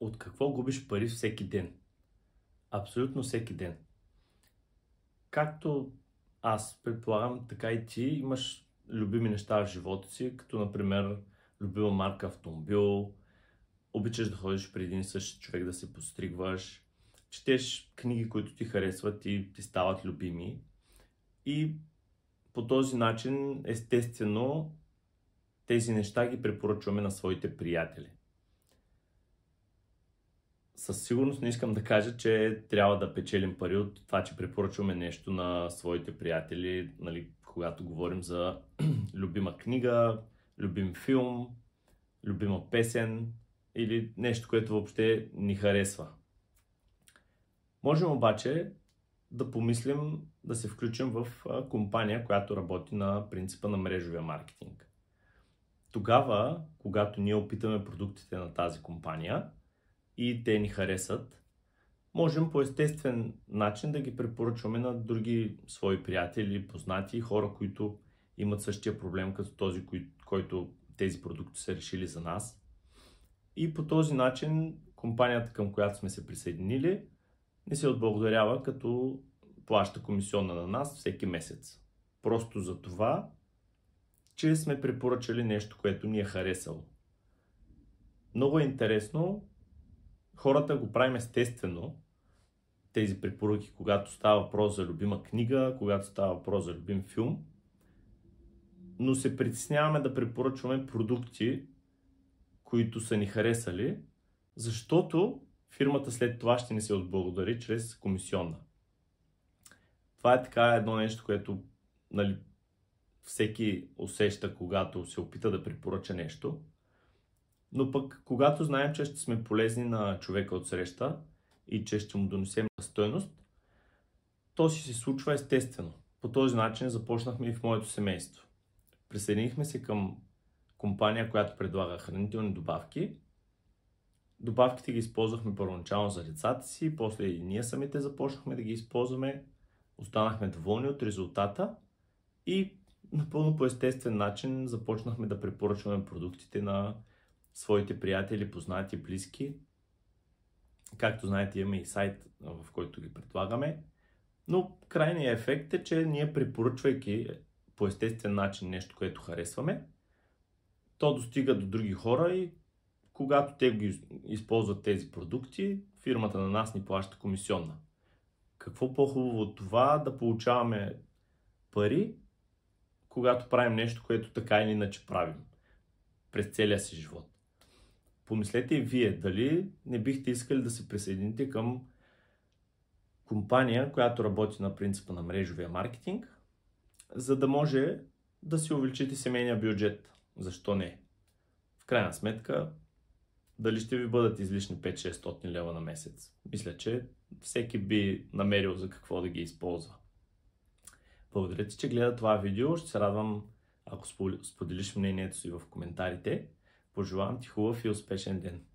От какво губиш пари всеки ден? Абсолютно всеки ден. Както аз предполагам, така и ти имаш любими неща в живота си, като например любима марка автомобил, обичаш да ходиш при един и същи човек да се постригваш, четеш книги, които ти харесват и ти стават любими. И по този начин, естествено, тези неща ги препоръчваме на своите приятели. Със сигурност не искам да кажа, че трябва да печелим пари от това, че препоръчваме нещо на своите приятели, нали, когато говорим за любима книга, любим филм, любима песен или нещо, което въобще ни харесва. Можем обаче да помислим да се включим в компания, която работи на принципа на мрежовия маркетинг. Тогава, когато ние опитаме продуктите на тази компания и те ни харесат, можем по естествен начин да ги препоръчваме на други свои приятели, познати, хора, които имат същия проблем като този, който тези продукти са решили за нас. И по този начин компанията, към която сме се присъединили, ни се отблагодарява, като плаща комисионна на нас всеки месец. Просто за това, че сме препоръчали нещо, което ни е харесало. Много е интересно. Хората го правим естествено, тези препоръки, когато става въпрос за любима книга, когато става въпрос за любим филм, но се притесняваме да препоръчваме продукти, които са ни харесали, защото фирмата след това ще ни се отблагодари чрез комисионна. Това е така едно нещо, което, нали, всеки усеща, когато се опита да препоръча нещо. Но пък, когато знаем, че ще сме полезни на човека от среща и че ще му донесем стойност, то си се случва естествено. По този начин започнахме и в моето семейство. Присъединихме се към компания, която предлага хранителни добавки. Добавките ги използвахме първоначално за децата си, после и ние самите започнахме да ги използваме. Останахме доволни от резултата и напълно по естествен начин започнахме да препоръчваме продуктите на своите приятели, познати, близки. Както знаете, имаме и сайт, в който ги предлагаме. Но крайният ефект е, че ние препоръчвайки по естествен начин нещо, което харесваме, то достига до други хора и когато те ги използват тези продукти, фирмата на нас ни плаща комисионна. Какво по-хубаво от това да получаваме пари, когато правим нещо, което така или иначе правим през целия си живот? Помислете и вие, дали не бихте искали да се присъедините към компания, която работи на принципа на мрежовия маркетинг, за да може да си увеличите семейния бюджет. Защо не? В крайна сметка, дали ще ви бъдат излишни 5-600 лева на месец? Мисля, че всеки би намерил за какво да ги използва. Благодаря ти, че гледа това видео. Ще се радвам, ако споделиш мнението си в коментарите. Пожелавам ти хубав и успешен ден!